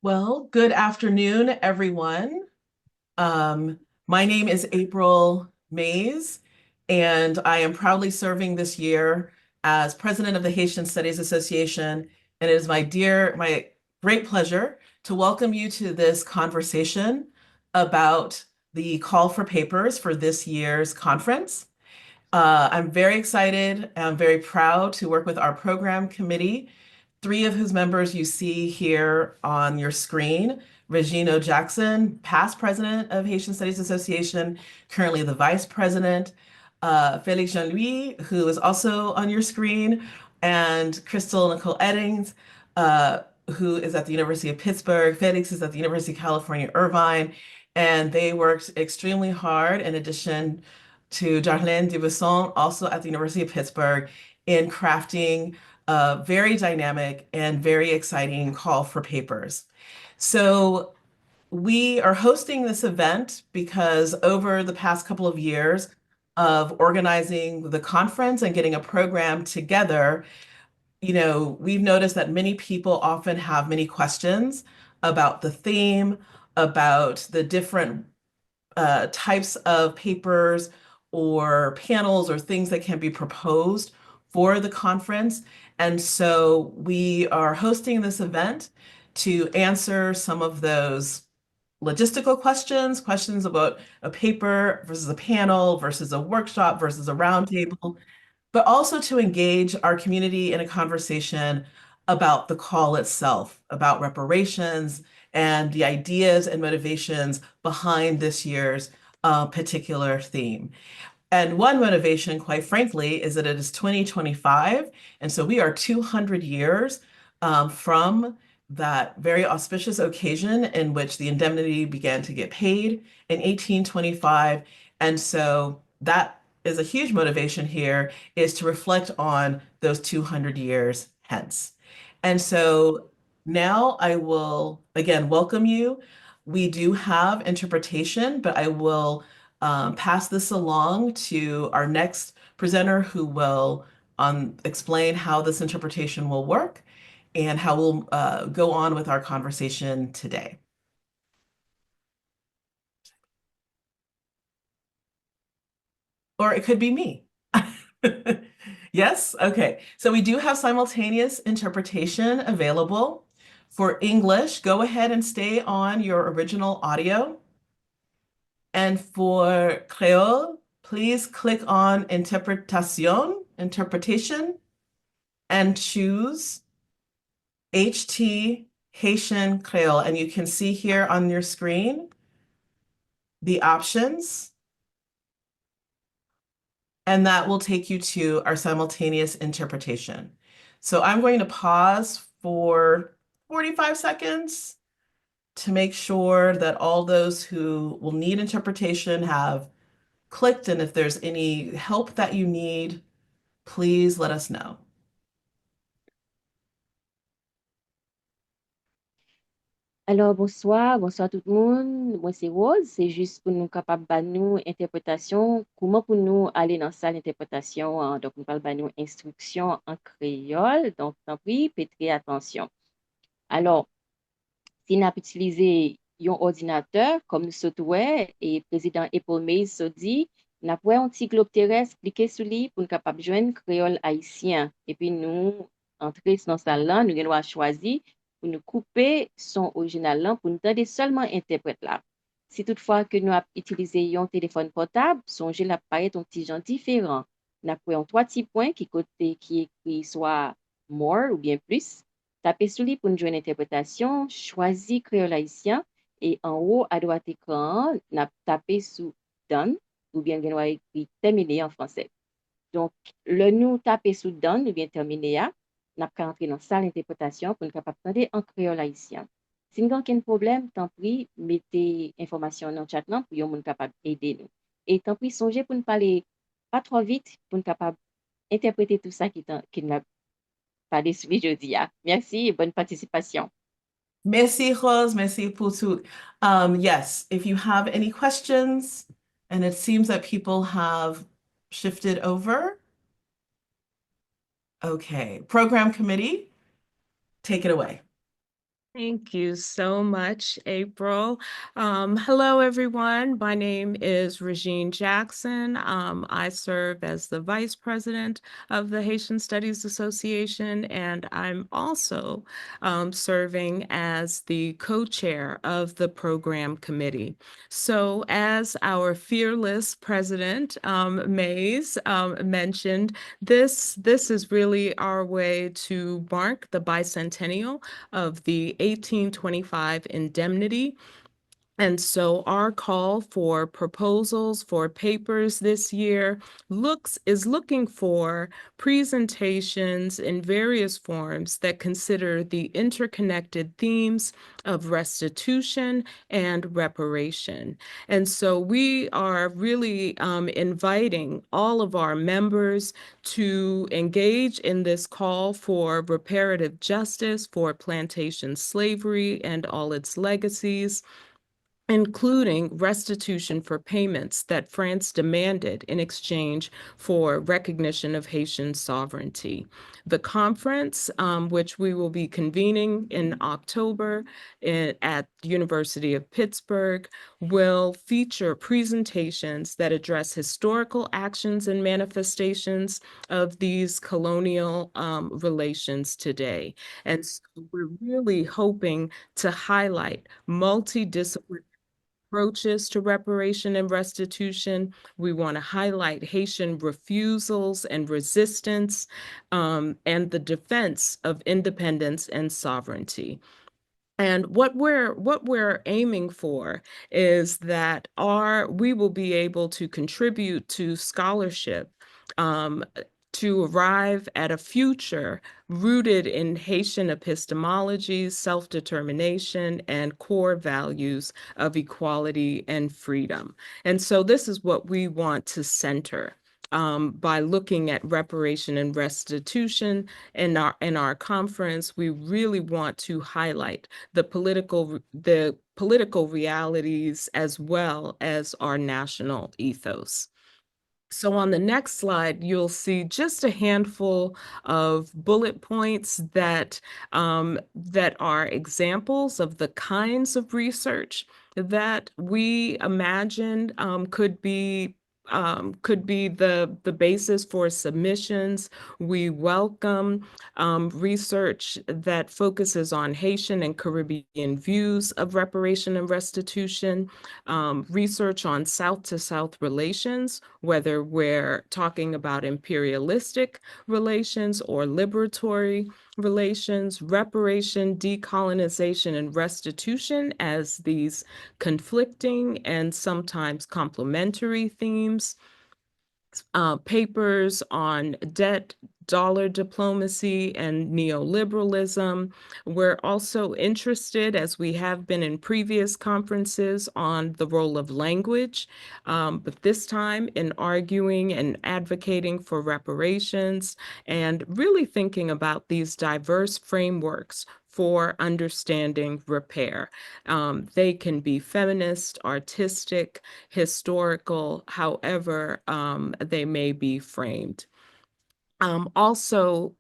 Well, good afternoon, everyone. Um, my name is April Mays, and I am proudly serving this year as President of the Haitian Studies Association. And it is my great pleasure to welcome you to this conversation about the call for papers for this year's conference. I'm very excited. I'm very proud to work with our program committee, three of whose members you see here on your screen. Regine O. Jackson, past president of Haitian Studies Association, currently the vice president. Felix Jean-Louis, who is also on your screen, and Crystal Nicole Eddings, who is at the University of Pittsburgh. Felix is at the University of California, Irvine, and they worked extremely hard in addition to Darlene Dubusson, also at the University of Pittsburgh, in crafting a very dynamic and very exciting call for papers. So we are hosting this event because over the past couple of years of organizing the conference and getting a program together, we've noticed that many people often have many questions about the theme, about the different types of papers or panels or things that can be proposed for the conference. And so we are hosting this event to answer some of those logistical questions about a paper versus a panel versus a workshop versus a roundtable, but also to engage our community in a conversation about the call itself, about reparations and the ideas and motivations behind this year's particular theme. And one motivation, quite frankly, is that it is 2025. And so we are 200 years from that very auspicious occasion in which the indemnity began to get paid in 1825. And so that is a huge motivation here, is to reflect on those 200 years hence. And so now I will again welcome you. We do have interpretation, but I will pass this along to our next presenter who will explain how this interpretation will work and how we'll go on with our conversation today. Or it could be me. Yes? Okay. So we do have simultaneous interpretation available. For English, go ahead and stay on your original audio. And for Creole, please click on interpretation, and choose HT Haitian Creole. And you can see here on your screen the options, and that will take you to our simultaneous interpretation. So I'm going to pause for 45 seconds to make sure that all those who will need interpretation have clicked, and if there's any help that you need, please let us know. Alors, bonsoir tout le monde. Moi, c'est Rose. C'est juste pour nous capables de nous interprétation. Comment pour nous aller dans salle d'interprétation? Donc, nous parlons de nous instruction en créole. Donc, tant pis, prêtez attention. Alors, si nous utilisé un ordinateur, comme nous souhaitons, et président Apple Mays se dit, nous avons un petit globe terrestre, cliquez sur lui pour nous capable de joindre créole haïtien. Et puis, nous entrer dans la salle là, nous allons choisir pour nous couper son original là, pour nous donner seulement interprète là. Si toutefois que nous avons utilisé un téléphone portable, songez l'appareil un petit genre différent. Nous avons trois petits points qui côté qui écrit soit more ou bien plus. Tapez sur lui pour une joindre interprétation, choisis créole haïtien et en haut à droite écran, tapez sur done ou bien vous écrit terminé en français. Donc, le nous taper sur done ou bien terminé, nous avons entrer dans la salle d'interprétation pour nous capable en créole haïtien. Si nous avons aucun problème, tant pis, mettez information dans le chat là pour que nous capable d'aider nous. Et tant pis, songez pour ne parler pas trop vite pour nous capable interpréter tout ça qui n'a pas déçu jeudi. Merci et bonne participation. Merci, Rose. Merci pour tout. Yes, if you have any questions, and it seems that people have shifted over. Okay, program committee, take it away. Thank you so much, April. Hello, everyone. My name is Regine Jackson. I serve as the Vice President of the Haitian Studies Association, and I'm also serving as the co-chair of the program committee. So as our fearless President, Mays, mentioned, this is really our way to mark the bicentennial of the 1825 indemnity. And so our call for proposals for papers this year is looking for presentations in various forms that consider the interconnected themes of restitution and reparation. And so we are really inviting all of our members to engage in this call for reparative justice for plantation slavery and all its legacies, including restitution for payments that France demanded in exchange for recognition of Haitian sovereignty. The conference, which we will be convening in October at the University of Pittsburgh, will feature presentations that address historical actions and manifestations of these colonial relations today. And so we're really hoping to highlight multidisciplinary approaches to reparation and restitution. We want to highlight Haitian refusals and resistance, and the defense of independence and sovereignty. And what we're aiming for is that we will be able to contribute to scholarship, um, to arrive at a future rooted in Haitian epistemology, self-determination, and core values of equality and freedom. And so this is what we want to center by looking at reparation and restitution in our conference. We really want to highlight the political realities as well as our national ethos. So on the next slide, you'll see just a handful of bullet points that are examples of the kinds of research that we imagine could be the basis for submissions. We welcome research that focuses on Haitian and Caribbean views of reparation and restitution, research on South-to-South relations, whether we're talking about imperialistic relations or liberatory relations, reparation, decolonization, and restitution as these conflicting and sometimes complementary themes, papers on debt, dollar diplomacy, and neoliberalism. We're also interested, as we have been in previous conferences, on the role of language, but this time in arguing and advocating for reparations, and really thinking about these diverse frameworks for understanding repair. They can be feminist, artistic, historical, however they may be framed. Also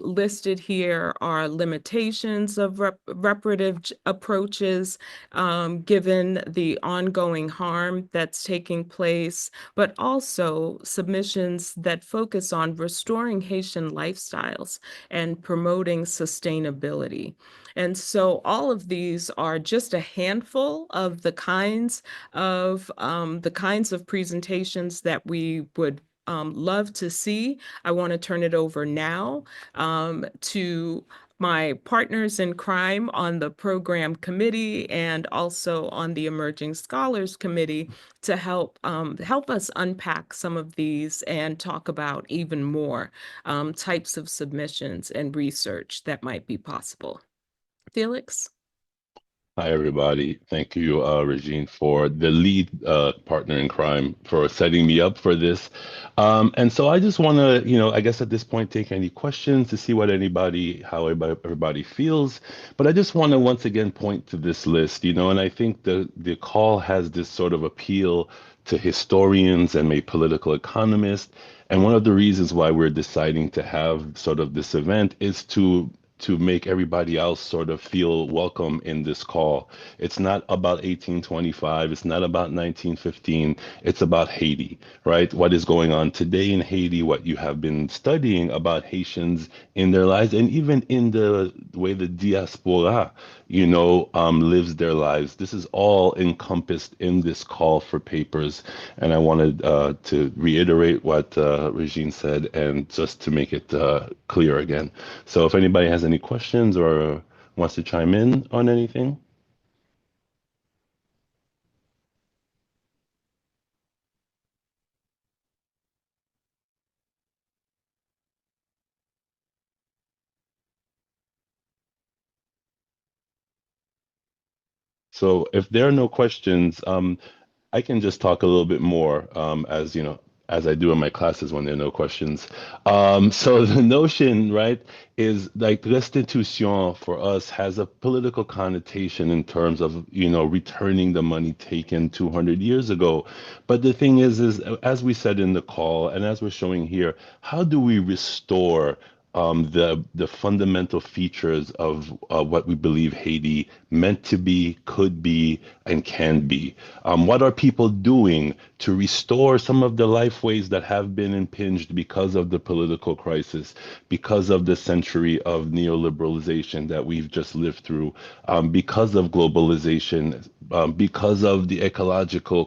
listed here are limitations of reparative approaches, given the ongoing harm that's taking place, but also submissions that focus on restoring Haitian lifestyles and promoting sustainability. And so all of these are just a handful of the kinds of presentations that we would love to see. I want to turn it over now to my partners in crime on the program committee and also on the Emerging Scholars Committee to help us unpack some of these and talk about even more types of submissions and research that might be possible. Felix? Hi, everybody. Thank you, Regine, for the lead partner in crime for setting me up for this. And so I just want to, I guess at this point, take any questions to see how everybody feels. But I just want to once again point to this list, and I think the call has this sort of appeal to historians and maybe political economists. And one of the reasons why we're deciding to have sort of this event is to to make everybody else sort of feel welcome in this call. It's not about 1825. It's not about 1915. It's about Haiti, right? What is going on today in Haiti, what you have been studying about Haitians in their lives, and even in the way the diaspora, lives their lives. This is all encompassed in this call for papers. And I wanted to reiterate what Regine said and just to make it clear again. So if anybody has any questions or wants to chime in on anything. So if there are no questions, I can just talk a little bit more as I do in my classes when there are no questions. So the notion, right, is like restitution for us has a political connotation in terms of, returning the money taken 200 years ago. But the thing is as we said in the call and as we're showing here, how do we restore the fundamental features of what we believe Haiti meant to be, could be, and can be? What are people doing to restore some of the life ways that have been impinged because of the political crisis, because of the century of neoliberalization that we've just lived through, because of globalization, because of the ecological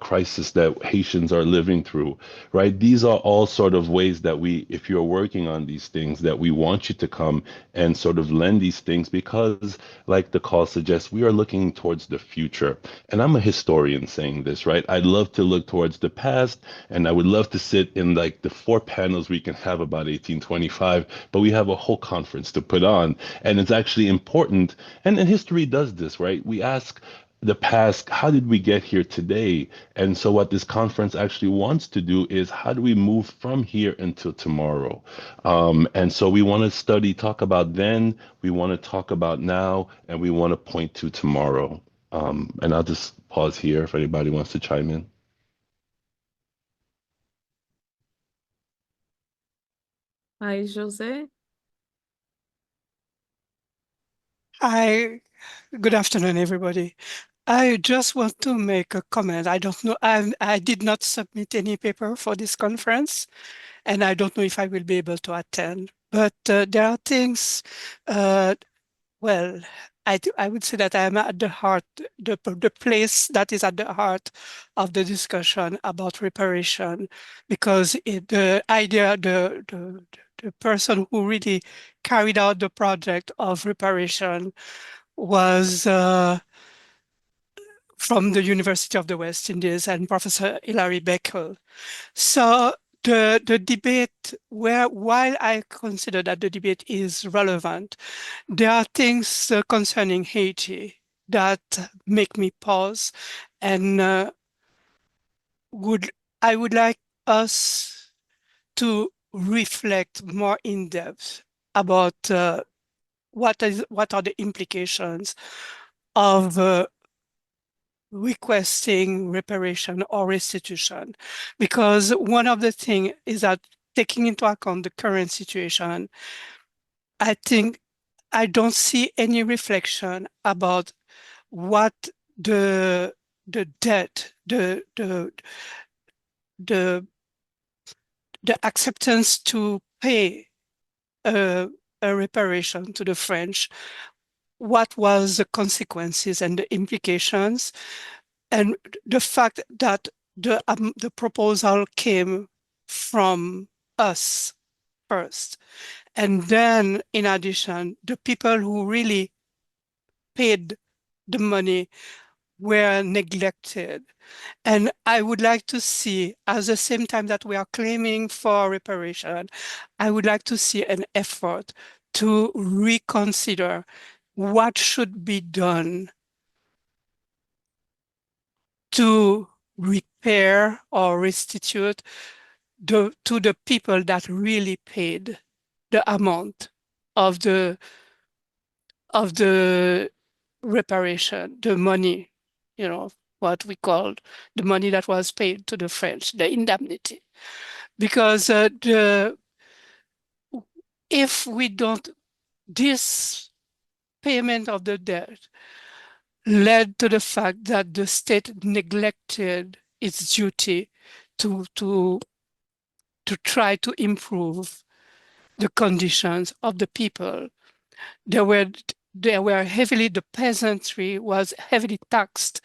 crisis that Haitians are living through, right? These are all sort of ways that if you're working on these things, that we want you to come and sort of lend these things because, like the call suggests, we are looking towards the future. And I'm a historian saying this, right? I'd love to look towards the past, and I would love to sit in like the 4 panels we can have about 1825, but we have a whole conference to put on. And it's actually important. And history does this, right? We ask the past, how did we get here today? And so what this conference actually wants to do is how do we move from here until tomorrow? And so we want to talk about then, we want to talk about now, and we want to point to tomorrow. And I'll just pause here if anybody wants to chime in. Hi, Jose. Hi, good afternoon, everybody. I just want to make a comment. I don't know, I did not submit any paper for this conference, and I don't know if I will be able to attend. But there are things, well, I would say that I am at the heart, the place that is at the heart of the discussion about reparation, because the idea, the person who really carried out the project of reparation was from the University of the West Indies and Professor Hilary Beckel. So the debate, while I consider that the debate is relevant, there are things concerning Haiti that make me pause, and I would like us to reflect more in depth about what are the implications of requesting reparation or restitution. Because one of the things is that, taking into account the current situation, I think I don't see any reflection about what the debt, the acceptance to pay a reparation to the French, what was the consequences and the implications, and the fact that the proposal came from us first. And then, in addition, the people who really paid the money were neglected. And I would like to see, at the same time that we are claiming for reparation, I would like to see an effort to reconsider what should be done to repair or restitute to the people that really paid the amount of the reparation, the money, what we called the money that was paid to the French, the indemnity. Because if we don't this payment of the debt led to the fact that the state neglected its duty to try to improve the conditions of the people. There were heavily, the peasantry was heavily taxed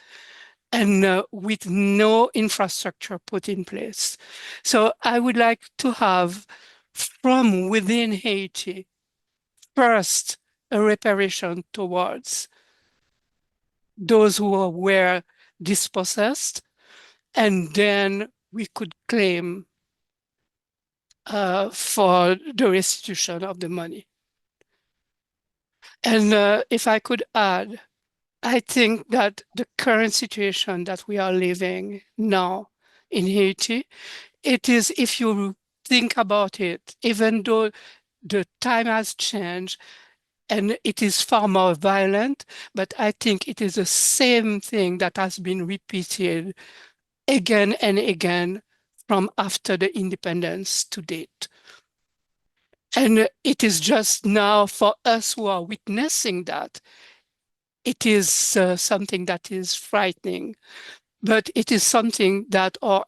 and with no infrastructure put in place. So I would like to have from within Haiti, first, a reparation towards those who were dispossessed, and then we could claim for the restitution of the money. And if I could add, I think that the current situation that we are living now in Haiti, it is, if you think about it, even though the time has changed and it is far more violent, but I think it is the same thing that has been repeated again and again from after the independence to date. And it is just now for us who are witnessing that, it is something that is frightening, but it is something that our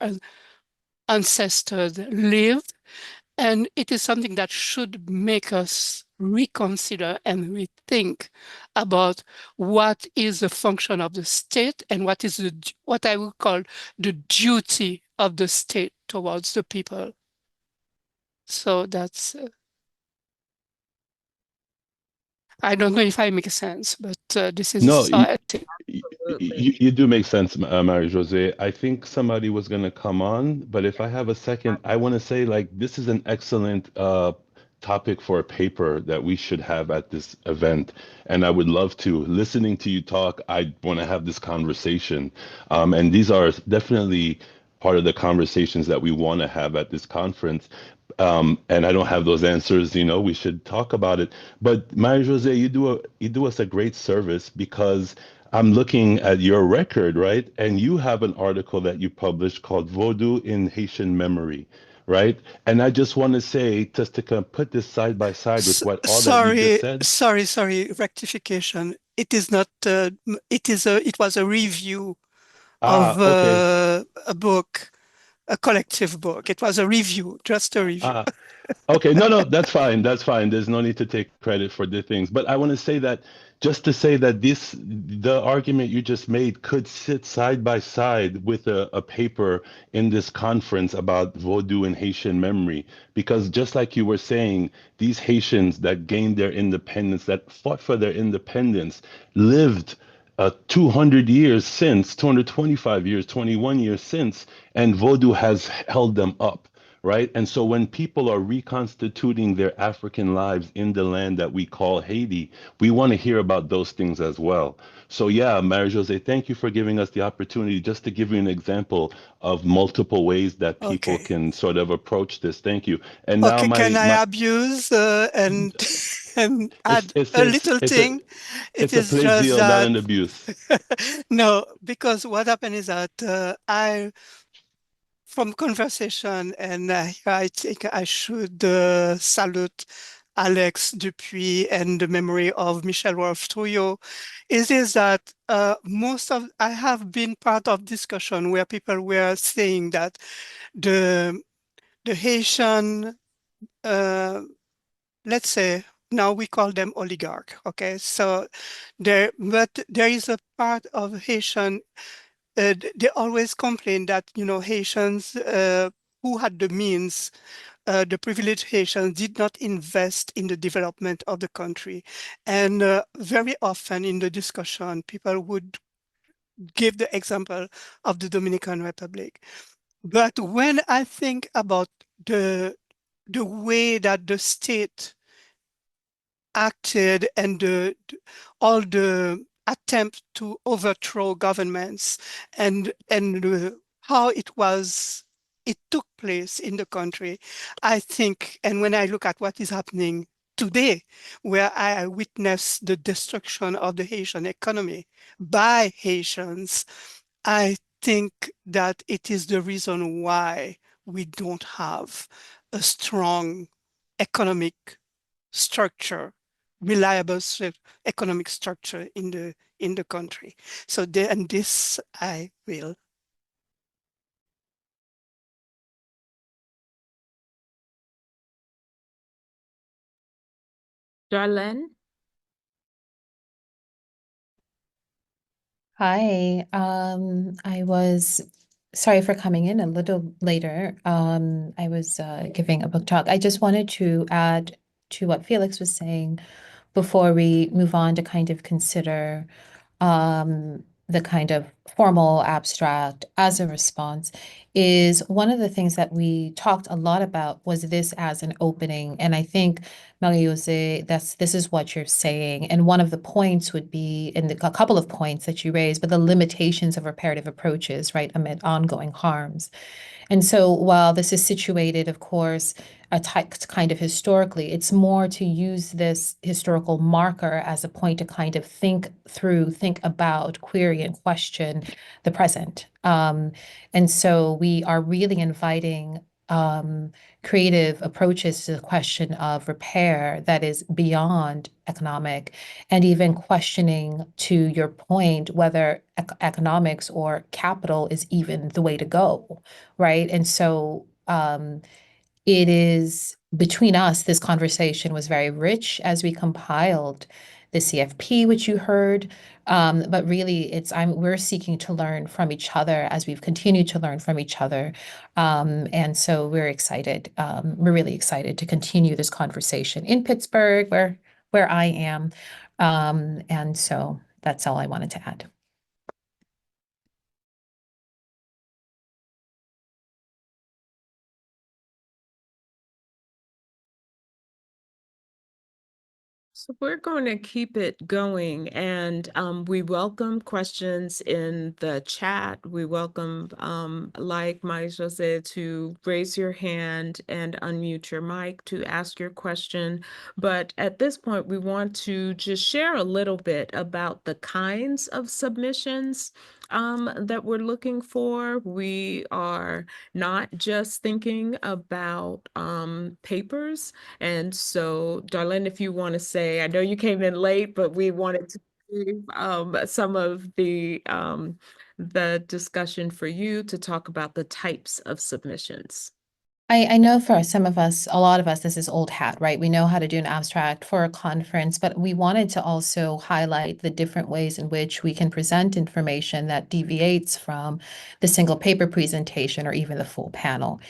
ancestors lived, and it is something that should make us reconsider and rethink about what is the function of the state and what is what I would call the duty of the state towards the people. So that's, I don't know if I make sense, but this is No, how I think. you do make sense, Marie-José. I think somebody was going to come on, but if I have a second, I want to say like this is an excellent topic for a paper that we should have at this event. And I would love to. Listening to you talk, I want to have this conversation. And these are definitely part of the conversations that we want to have at this conference. And I don't have those answers, we should talk about it. But Marie-José, you do us a great service because I'm looking at your record, right? And you have an article that you published called Vodou in Haitian Memory, right? And I just want to say, just to kind of put this side by side with what all that you just said. Sorry, rectification. It is not, it was a review of Okay. a book, a collective book. It was a review, just a review. Okay, no, that's fine. That's fine. There's no need to take credit for the things. But I want to say that just to say that the argument you just made could sit side by side with a paper in this conference about Vodou and Haitian memory. Because just like you were saying, these Haitians that gained their independence, that fought for their independence, lived 200 years since, 225 years, 21 years since, and Vodou has held them up, right? And so when people are reconstituting their African lives in the land that we call Haiti, we want to hear about those things as well. So yeah, Marie-José, thank you for giving us the opportunity just to give you an example of multiple ways that people Okay. can sort of approach this. Thank you. And now Okay, can I my abuse and and add it's a little thing? It it's a is just plaisir, not that an abuse. no, because what happened is that from conversation, and I think I should salute Alex Dupuis and the memory of Michel Wolf-Trouillot, is that I have been part of discussion where people were saying that the Haitian, let's say, now we call them oligarch, okay? So but there is a part of Haitian, they always complain that, Haitians who had the means, the privileged Haitians did not invest in the development of the country. And very often in the discussion, people would give the example of the Dominican Republic. But when I think about the way that the state acted and all the attempt to overthrow governments and how it took place in the country, I think, and when I look at what is happening today, where I witness the destruction of the Haitian economy by Haitians, I think that it is the reason why we don't have a strong economic structure reliable economic structure in the country. So and this I will. Darlene? Hi, I was sorry for coming in a little later. I was giving a book talk. I just wanted to add to what Felix was saying before we move on to kind of consider the kind of formal abstract as a response is one of the things that we talked a lot about was this as an opening. And I think, Marie-Jose, this is what you're saying. And one of the points would be, and a couple of points that you raised, but the limitations of reparative approaches, right, amid ongoing harms. And so while this is situated, of course, a kind of historically, it's more to use this historical marker as a point to kind of think through, think about, query, and question the present. And so we are really inviting creative approaches to the question of repair that is beyond economic, and even questioning, to your point, whether economics or capital is even the way to go, right? And so it is between us, this conversation was very rich as we compiled the CFP, which you heard. But really, we're seeking to learn from each other as we've continued to learn from each other. And so we're excited. We're really excited to continue this conversation in Pittsburgh, where I am. And so that's all I wanted to add. So we're going to keep it going, and we welcome questions in the chat. We welcome, like Maisha said, to raise your hand and unmute your mic to ask your question. But at this point, we want to just share a little bit about the kinds of submissions that we're looking for. We are not just thinking about papers. And so, Darlene, if you want to say, I know you came in late, but we wanted to save some of the discussion for you to talk about the types of submissions. I know for some of us, a lot of us, this is old hat, right? We know how to do an abstract for a conference, but we wanted to also highlight the different ways in which we can present information that deviates from the single paper presentation or even the full panel.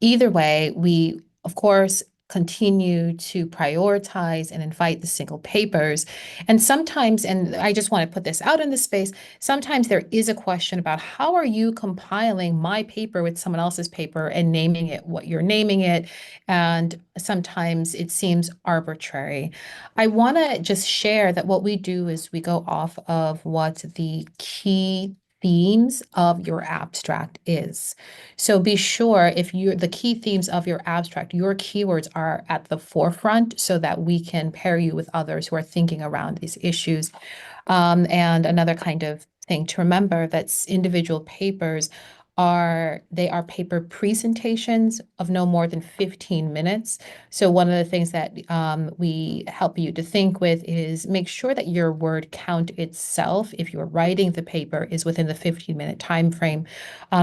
Either way, we, of course, continue to prioritize and invite the single papers. And sometimes, and I just want to put this out in the space, sometimes there is a question about how are you compiling my paper with someone else's paper and naming it what you're naming it. And sometimes it seems arbitrary. I want to just share that what we do is we go off of what the key themes of your abstract is. So be sure if the key themes of your abstract, your keywords are at the forefront so that we can pair you with others who are thinking around these issues. And another kind of thing to remember that's individual papers they are paper presentations of no more than 15 minutes. So one of the things that we help you to think with is make sure that your word count itself, if you're writing the paper, is within the 15-minute time frame,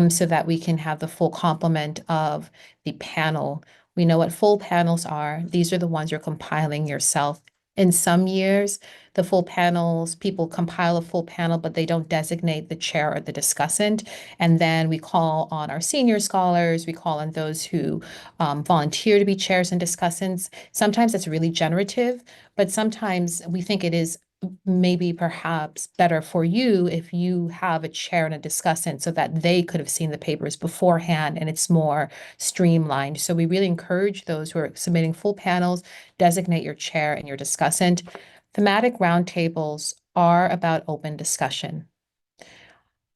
so that we can have the full complement of the panel. We know what full panels are. These are the ones you're compiling yourself. In some years, the full panels, people compile a full panel, but they don't designate the chair or the discussant. And then we call on our senior scholars, we call on those who volunteer to be chairs and discussants. Sometimes it's really generative, but sometimes we think it is maybe perhaps better for you if you have a chair and a discussant so that they could have seen the papers beforehand and it's more streamlined. So we really encourage those who are submitting full panels, designate your chair and your discussant. Thematic roundtables are about open discussion.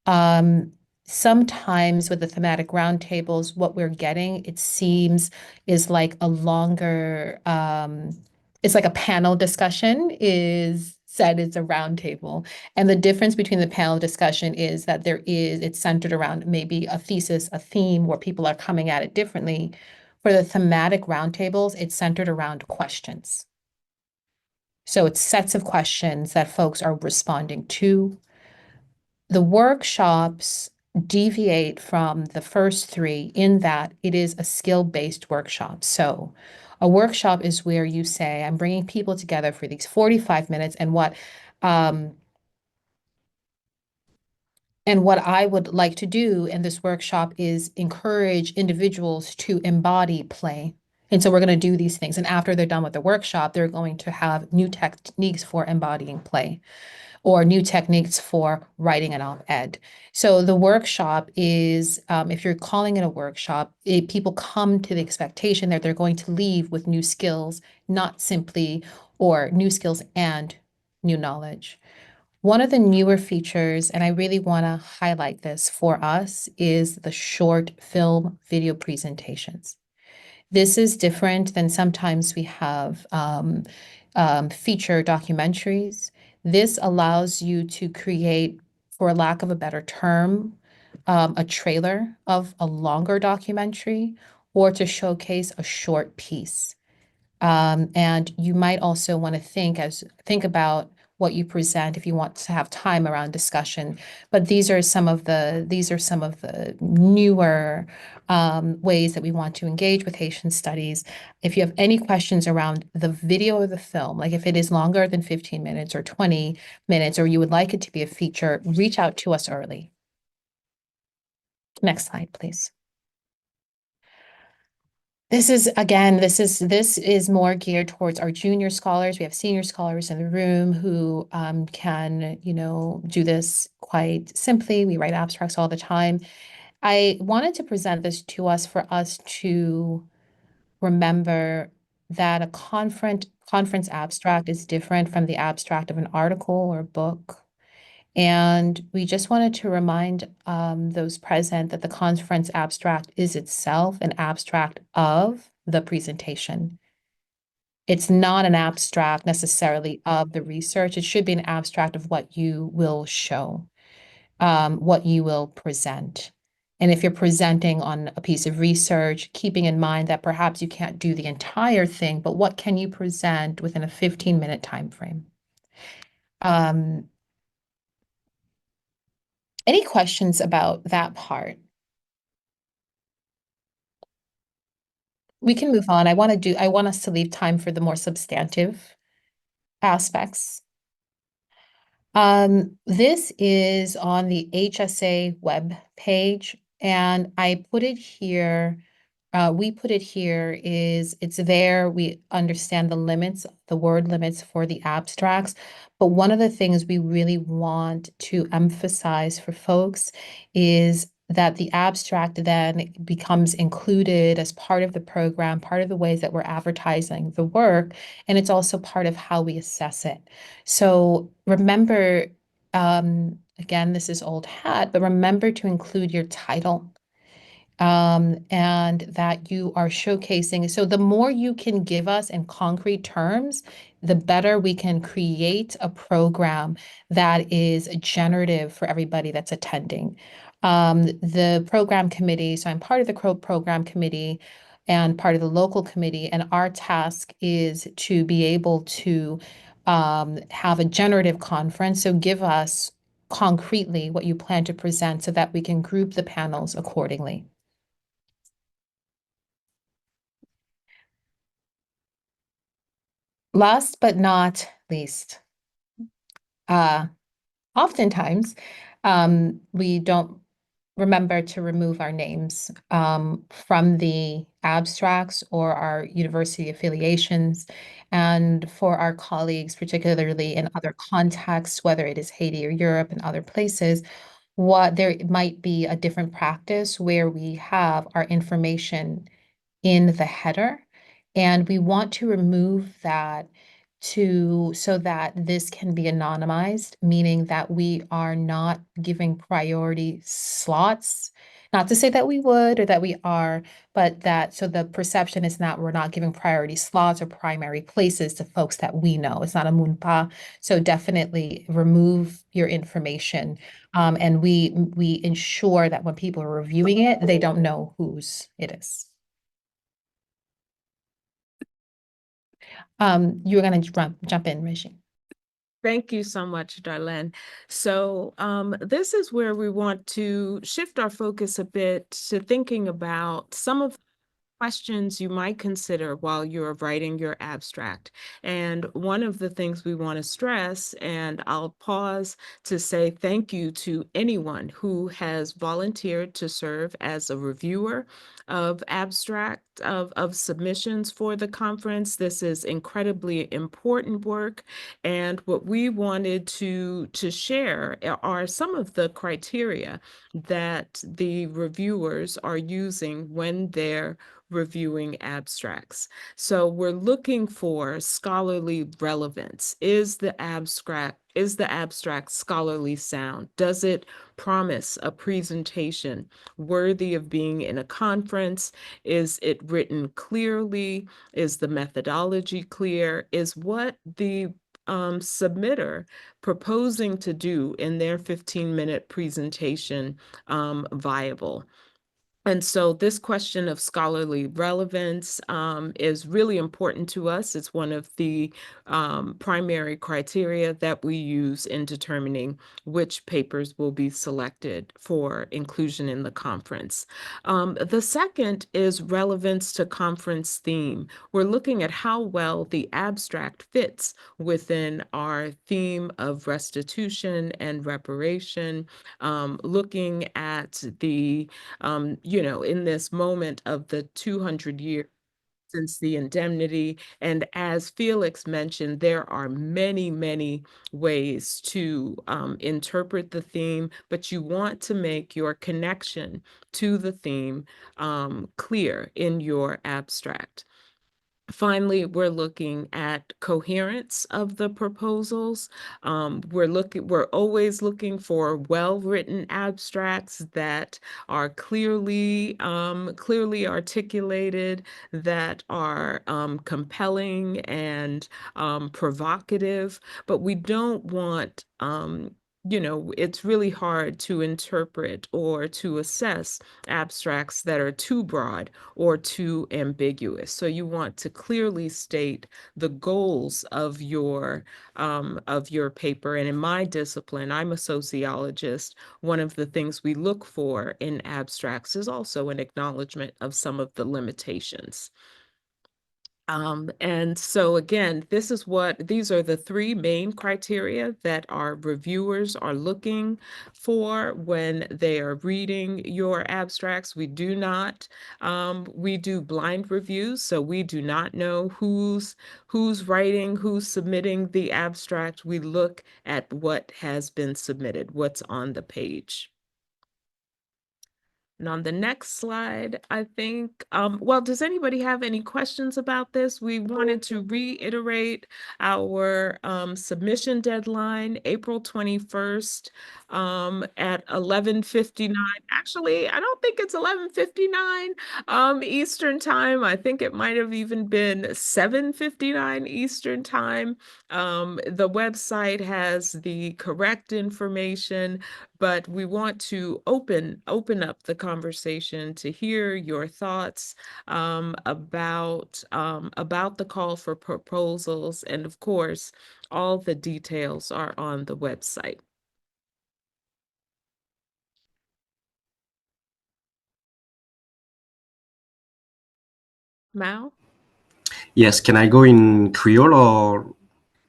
Sometimes with the thematic roundtables, what we're getting, it seems, is like a longer, it's like a panel discussion is said it's a roundtable. And the difference between the panel discussion is that it's centered around maybe a thesis, a theme where people are coming at it differently. For the thematic roundtables, it's centered around questions. So it's sets of questions that folks are responding to. The workshops deviate from the first three in that it is a skill-based workshop. So a workshop is where you say, I'm bringing people together for these 45 minutes, and what I would like to do in this workshop is encourage individuals to embody play. And so we're going to do these things. And after they're done with the workshop, they're going to have new techniques for embodying play, or new techniques for writing an op-ed. So the workshop is, if you're calling it a workshop, people come to the expectation that they're going to leave with new skills, not simply, or new skills and new knowledge. One of the newer features, and I really want to highlight this for us, is the short film video presentations. This is different than sometimes we have feature documentaries. This allows you to create, for lack of a better term, a trailer of a longer documentary, or to showcase a short piece. And you might also want to think about what you present if you want to have time around discussion. But these are some of the newer ways that we want to engage with Haitian studies. If you have any questions around the video or the film, like if it is longer than 15 minutes or 20 minutes, or you would like it to be a feature, reach out to us early. Next slide, please. This is more geared towards our junior scholars. We have senior scholars in the room who can, do this quite simply. We write abstracts all the time. I wanted to present this to us for us to remember that a conference abstract is different from the abstract of an article or book. And we just wanted to remind those present that the conference abstract is itself an abstract of the presentation. It's not an abstract necessarily of the research. It should be an abstract of what you will show, what you will present. And if you're presenting on a piece of research, keeping in mind that perhaps you can't do the entire thing, but what can you present within a 15-minute time frame? Any questions about that part? We can move on. I want us to leave time for the more substantive aspects. This is on the HSA web page, and I put it here. We put it here it's there. We understand the limits, the word limits for the abstracts. But one of the things we really want to emphasize for folks is that the abstract then becomes included as part of the program, part of the ways that we're advertising the work, and it's also part of how we assess it. So remember, again, this is old hat, but remember to include your title. And that you are showcasing. So the more you can give us in concrete terms, the better we can create a program that is generative for everybody that's attending. The program committee, so I'm part of the program committee and part of the local committee, and our task is to be able to have a generative conference. So give us concretely what you plan to present so that we can group the panels accordingly. Last but not least, oftentimes we don't remember to remove our names from the abstracts or our university affiliations. And for our colleagues, particularly in other contexts, whether it is Haiti or Europe and other places, there might be a different practice where we have our information in the header. And we want to remove that so that this can be anonymized, meaning that we are not giving priority slots. Not to say that we would or that we are, but so the perception is not, we're not giving priority slots or primary places to folks that we know. It's not a munpa. So definitely remove your information. And we ensure that when people are reviewing it, they don't know whose it is. You were going to jump in, Regine. Thank you so much, Darlene. So this is where we want to shift our focus a bit to thinking about some of the questions you might consider while you're writing your abstract. And one of the things we want to stress, and I'll pause to say thank you to anyone who has volunteered to serve as a reviewer of abstract of submissions for the conference. This is incredibly important work. And what we wanted to share are some of the criteria that the reviewers are using when they're reviewing abstracts. So we're looking for scholarly relevance. Is the abstract scholarly sound? Does it promise a presentation worthy of being in a conference? Is it written clearly? Is the methodology clear? Is what the submitter proposing to do in their 15-minute presentation viable? And so this question of scholarly relevance is really important to us. It's one of the primary criteria that we use in determining which papers will be selected for inclusion in the conference. The second is relevance to conference theme. We're looking at how well the abstract fits within our theme of restitution and reparation, looking at the in this moment of the 200 years since the indemnity. And as Felix mentioned, there are many, many ways to interpret the theme, but you want to make your connection to the theme clear in your abstract. Finally, we're looking at coherence of the proposals. We're always looking for well-written abstracts that are clearly articulated, that are compelling and provocative, but we don't want it's really hard to interpret or to assess abstracts that are too broad or too ambiguous. So you want to clearly state the goals of your paper. And in my discipline, I'm a sociologist. One of the things we look for in abstracts is also an acknowledgement of some of the limitations. And so again, these are the three main criteria that our reviewers are looking for when they are reading your abstracts. We do blind reviews, so we do not know who's writing, who's submitting the abstract. We look at what has been submitted, what's on the page. And on the next slide, I think, well, does anybody have any questions about this? We wanted to reiterate our submission deadline, April 21st at 11:59. Actually, I don't think it's 11:59 Eastern time. I think it might have even been 7:59 Eastern time. The website has the correct information, but we want to open up the conversation to hear your thoughts about the call for proposals. And of course, all the details are on the website. Mao? Yes, can I go in Creole or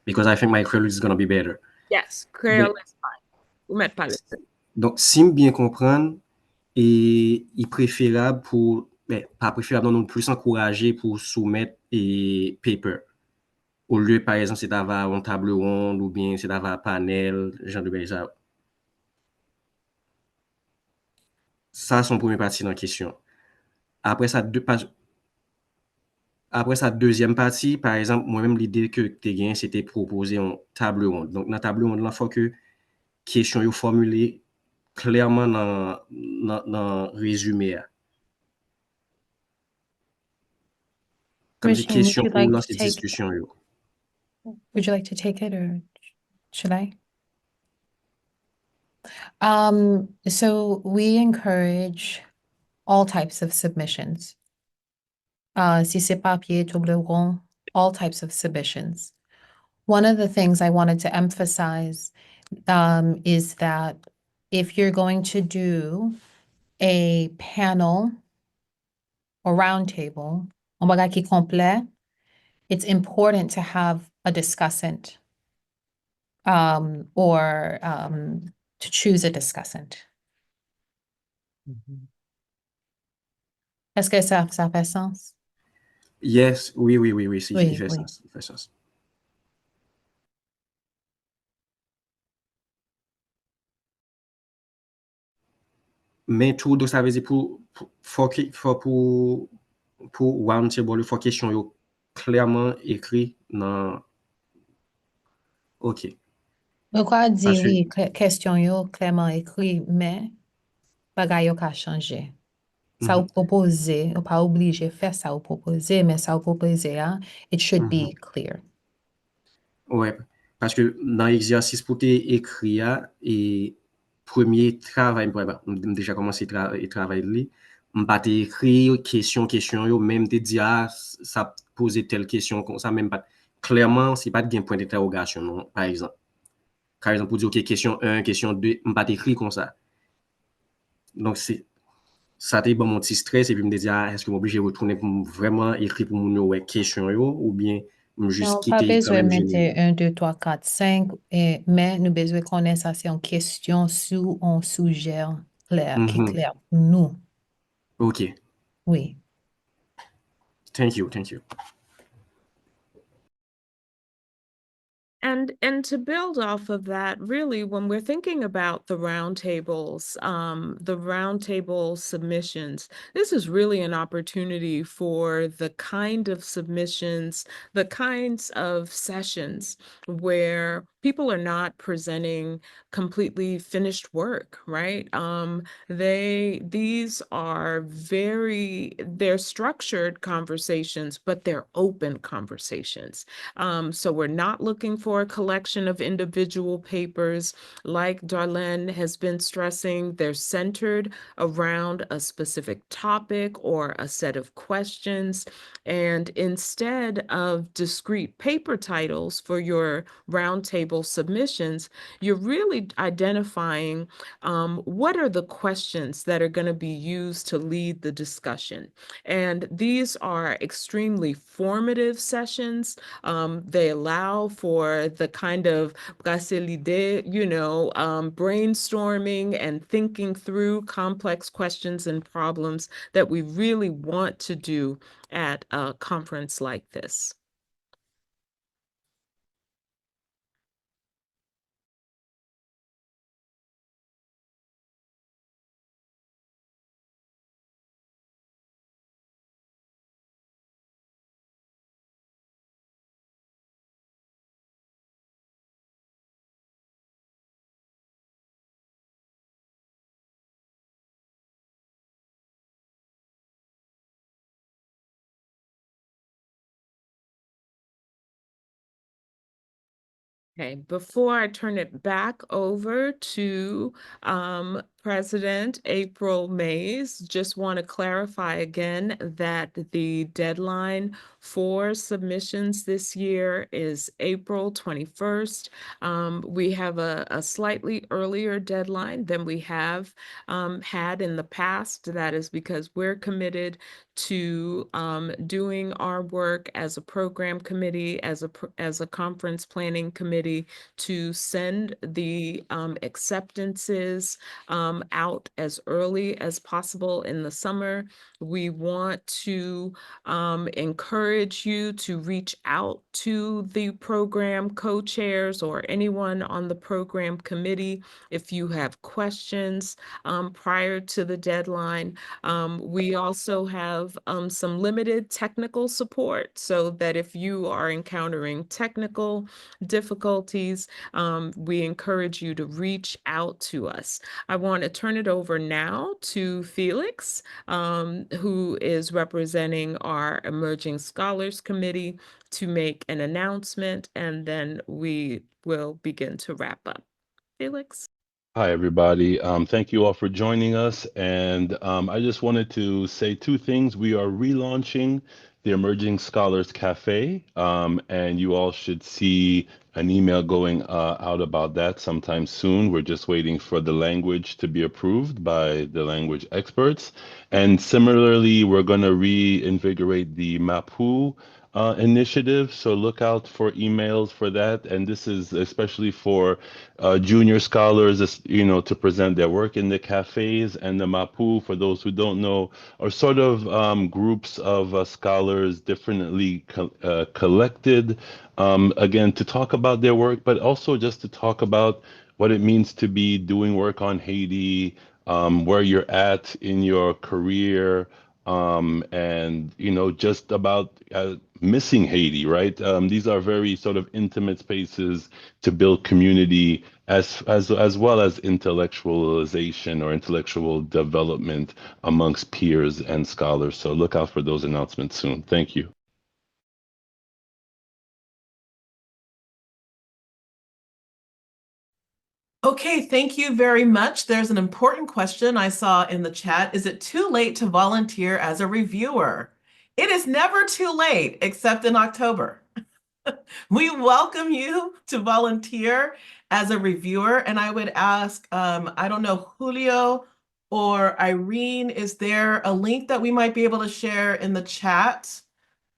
because I think my Creole is going to be better? Yes, Creole is fine. Vous mettez pas le titre. Donc, si je bien comprendre, et il préférable pour, pas préférable, non, plus encouragé pour soumettre et paper. Au lieu, par exemple, c'est d'avoir un table ronde ou bien c'est d'avoir un panel, genre de belles. Ça, c'est son premier partie dans la question. Après ça, deuxième partie, par exemple, moi-même, l'idée que tu as gagnée, c'était proposer une table ronde. Donc, dans la table ronde, il faut que question est formulée clairement dans le résumé. Comme des Regine, questions pour lancer discussion. Would you like to take it or should I? So we encourage all types of submissions. Si c'est papier, table rond, all types of submissions. One of the things I wanted to emphasize is that if you're going to do a panel or roundtable, un bagay ki complet, it's important to have a discussant or to choose a discussant. Est-ce que ça fait sens? Yes, oui, si, il Oui, fait oui. sens, il fait sens. Mais tout, donc ça veut dire pour roundtable, il faut question yo clairement écrit dans, OK. Pourquoi dire Parce que, oui, question yo clairement écrit, mais bagay yo ka changé. Ça ou proposer, ou pas obligé faire ça ou proposer, mais ça ou proposer, hein, it should be clear. ouais, parce que dans l'exercice pour écrire et premier travail, déjà commencé à travailler, je pas écrit question yo même te dire ça poser telle question comme ça même pas clairement c'est pas de point d'interrogation non par exemple pour dire OK question 1 question 2 je pas écrit comme ça donc c'est ça te bon mon petit stress et puis me dire est-ce que je obligé de retourner pour vraiment écrire pour mon ouais question yo ou bien juste Non, pas quitter quand besoin de même mettre général 1, 2, 3, 4, 5, mais nous besoin connaître ça, c'est une question sur un sujet clair, qui est clair pour nous. OK. Oui. Thank you. And to build off of that, really, when we're thinking about the roundtable submissions, this is really an opportunity for the kind of submissions, the kinds of sessions where people are not presenting completely finished work, right? These are they're structured conversations, but they're open conversations. So we're not looking for a collection of individual papers. Like Darlene has been stressing, they're centered around a specific topic or a set of questions. And instead of discrete paper titles for your roundtable submissions, you're really identifying what are the questions that are going to be used to lead the discussion. And these are extremely formative sessions. They allow for the kind of brainstorming and thinking through complex questions and problems that we really want to do at a conference like this. Okay, before I turn it back over to President April Mays, just want to clarify again that the deadline for submissions this year is April 21st. We have a slightly earlier deadline than we have had in the past. That is because we're committed to doing our work as a program committee, as a conference planning committee, to send the acceptances out as early as possible in the summer. We want to encourage you to reach out to the program co-chairs or anyone on the program committee if you have questions prior to the deadline. We also have some limited technical support so that if you are encountering technical difficulties, we encourage you to reach out to us. I want to turn it over now to Felix, who is representing our Emerging Scholars Committee, to make an announcement, and then we will begin to wrap up. Felix? Hi, everybody. Thank you all for joining us. And I just wanted to say two things. We are relaunching the Emerging Scholars Cafe, and you all should see an email going out about that sometime soon. We're just waiting for the language to be approved by the language experts. And similarly, we're going to reinvigorate the MAPU initiative. So look out for emails for that. And this is especially for junior scholars, to present their work in the cafes. And the MAPU, for those who don't know, are sort of groups of scholars differently collected, again, to talk about their work, but also just to talk about what it means to be doing work on Haiti, where you're at in your career, and just about missing Haiti, right? These are very sort of intimate spaces to build community as well as intellectualization or intellectual development amongst peers and scholars. So look out for those announcements soon. Thank you. Okay, thank you very much. There's an important question I saw in the chat. Is it too late to volunteer as a reviewer? It is never too late, except in October. We welcome you to volunteer as a reviewer. And I would ask, I don't know, Julio or Irene, is there a link that we might be able to share in the chat?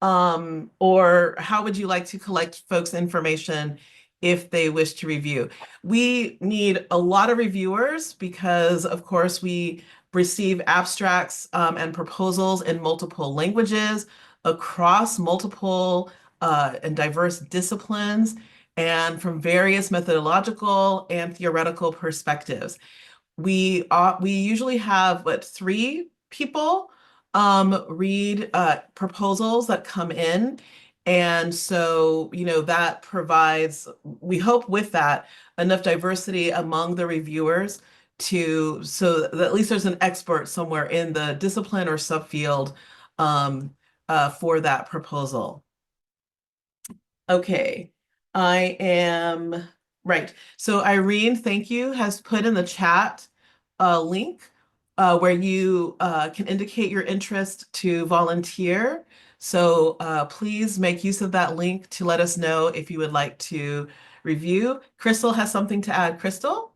Or how would you like to collect folks' information if they wish to review? We need a lot of reviewers because, of course, we receive abstracts and proposals in multiple languages across multiple and diverse disciplines and from various methodological and theoretical perspectives. We usually have, 3 people read proposals that come in. And so, that provides, we hope with that, enough diversity among the reviewers so that at least there's an expert somewhere in the discipline or subfield for that proposal. Okay, I am right. So Irene, thank you, has put in the chat a link where you can indicate your interest to volunteer. So please make use of that link to let us know if you would like to review. Crystal has something to add. Crystal?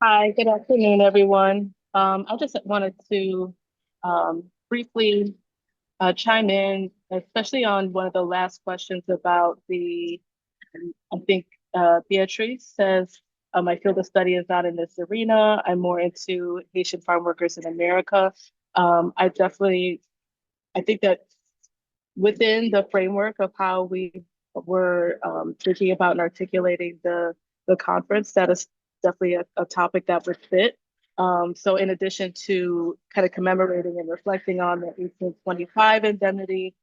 Hi, good afternoon, everyone. I just wanted to briefly chime in, especially on one of the last questions about I think Beatrice says, my field of study is not in this arena. I'm more into Haitian farm workers in America. I think that within the framework of how we were thinking about and articulating the conference, that is definitely a topic that would fit. So in addition to kind of commemorating and reflecting on the 1825 indemnity,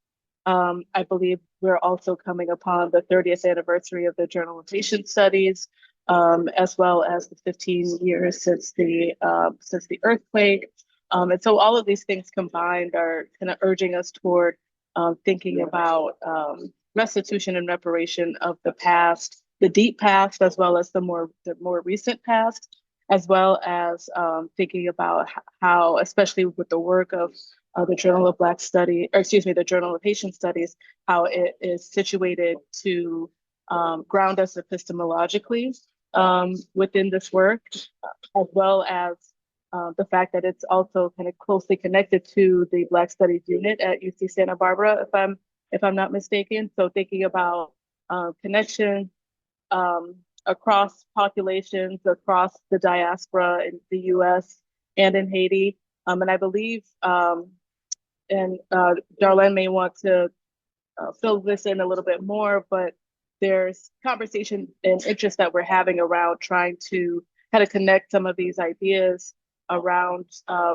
I believe we're also coming upon the 30th anniversary of the Journal of Haitian Studies, as well as the 15 years since the earthquake. And so all of these things combined are kind of urging us toward thinking about restitution and reparation of the past, the deep past, as well as the more recent past, as well as thinking about how, especially with the work of the Journal of the Journal of Haitian Studies, how it is situated to ground us epistemologically within this work, as well as the fact that it's also kind of closely connected to the Black Studies unit at UC Santa Barbara, if I'm not mistaken. So thinking about connection across populations, across the diaspora in the US and in Haiti. And I believe, and Darlene may want to fill this in a little bit more, but there's conversation and interest that we're having around trying to kind of connect some of these ideas around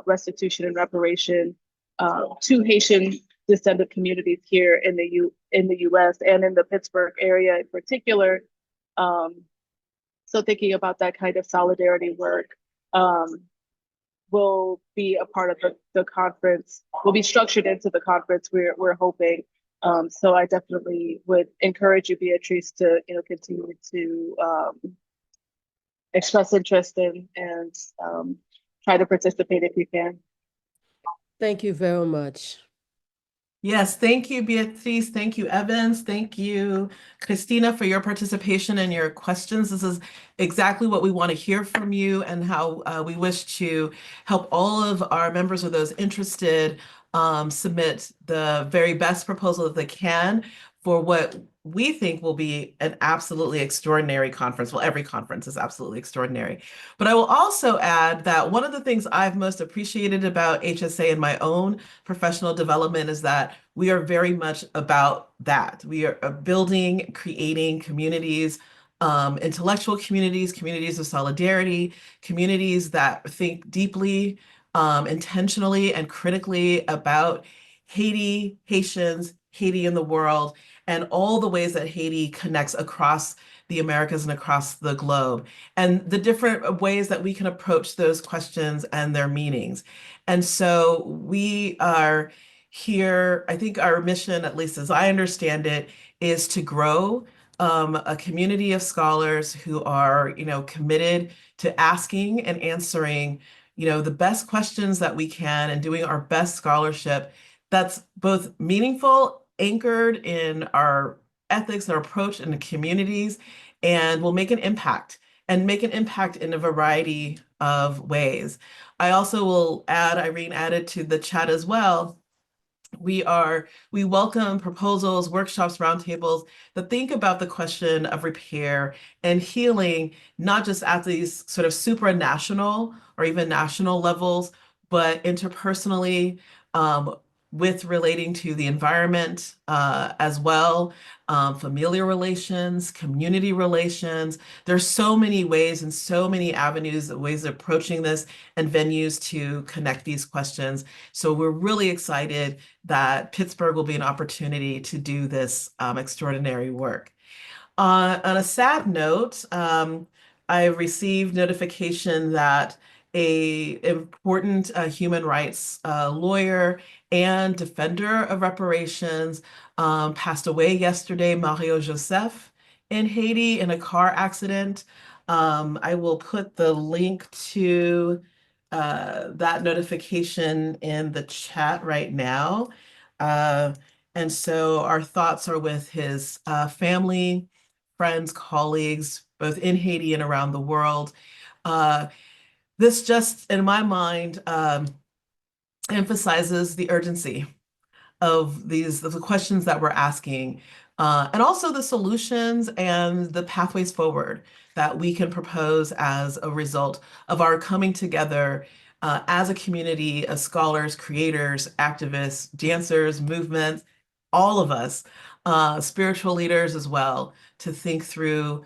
restitution and reparation to Haitian descendant communities here in the US and in the Pittsburgh area in particular. So thinking about that kind of solidarity work will be a part of the conference, will be structured into the conference, we're hoping. So I definitely would encourage you, Beatrice, to continue to express interest and try to participate if you can. Thank you very much. Yes, thank you, Beatrice. Thank you, Evans. Thank you, Christina, for your participation and your questions. This is exactly what we want to hear from you and how we wish to help all of our members or those interested submit the very best proposal that they can for what we think will be an absolutely extraordinary conference. Well, every conference is absolutely extraordinary. But I will also add that one of the things I've most appreciated about HSA in my own professional development is that we are very much about that. We are building, creating communities, intellectual communities, communities of solidarity, communities that think deeply, intentionally, and critically about Haiti, Haitians, Haiti in the world, and all the ways that Haiti connects across the Americas and across the globe, and the different ways that we can approach those questions and their meanings. And so we are here, I think our mission, at least as I understand it, is to grow a community of scholars who are, committed to asking and answering, the best questions that we can and doing our best scholarship that's both meaningful, anchored in our ethics, our approach in the communities, and will make an impact in a variety of ways. I also will add, Irene added to the chat as well, we welcome proposals, workshops, roundtables that think about the question of repair and healing, not just at these sort of supranational or even national levels, but interpersonally, with relating to the environment as well, familial relations, community relations. There's so many ways and so many avenues, ways of approaching this and venues to connect these questions. So we're really excited that Pittsburgh will be an opportunity to do this extraordinary work. On a sad note, I received notification that an important human rights lawyer and defender of reparations passed away yesterday, Mario Joseph, in Haiti in a car accident. I will put the link to that notification in the chat right now. And so our thoughts are with his family, friends, colleagues, both in Haiti and around the world. This just, in my mind, emphasizes the urgency of the questions that we're asking, and also the solutions and the pathways forward that we can propose as a result of our coming together as a community of scholars, creators, activists, dancers, movements, all of us, spiritual leaders as well, to think through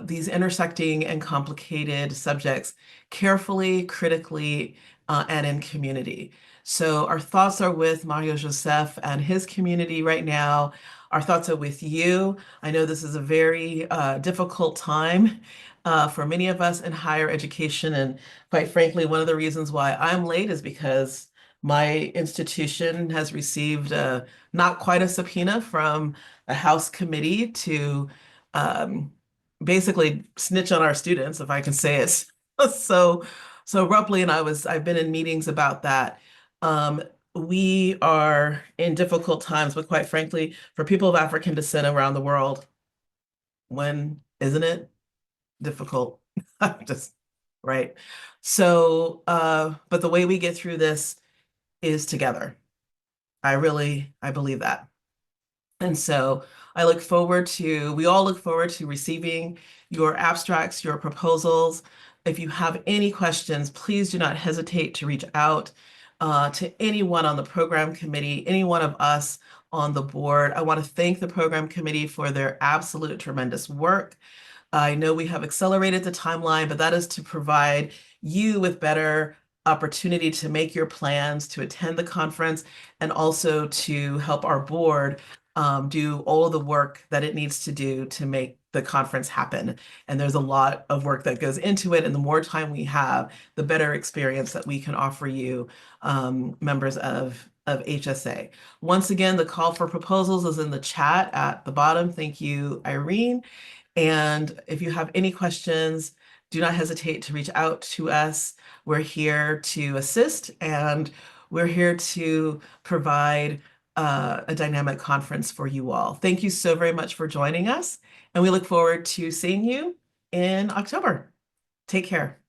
these intersecting and complicated subjects carefully, critically, and in community. So our thoughts are with Mario Joseph and his community right now. Our thoughts are with you. I know this is a very difficult time for many of us in higher education. And quite frankly, one of the reasons why I'm late is because my institution has received not quite a subpoena from a House committee to basically snitch on our students, if I can say it so abruptly. And I've been in meetings about that. We are in difficult times, but quite frankly, for people of African descent around the world, when isn't it difficult? Just right. So, but the way we get through this is together. I believe that. And so we all look forward to receiving your abstracts, your proposals. If you have any questions, please do not hesitate to reach out to anyone on the program committee, any one of us on the board. I want to thank the program committee for their absolute tremendous work. I know we have accelerated the timeline, but that is to provide you with better opportunity to make your plans, to attend the conference, and also to help our board do all of the work that it needs to do to make the conference happen. And there's a lot of work that goes into it. And the more time we have, the better experience that we can offer you, members of HSA. Once again, the call for proposals is in the chat at the bottom. Thank you, Irene. And if you have any questions, do not hesitate to reach out to us. We're here to assist, and we're here to provide a dynamic conference for you all. Thank you so very much for joining us, and we look forward to seeing you in October. Take care.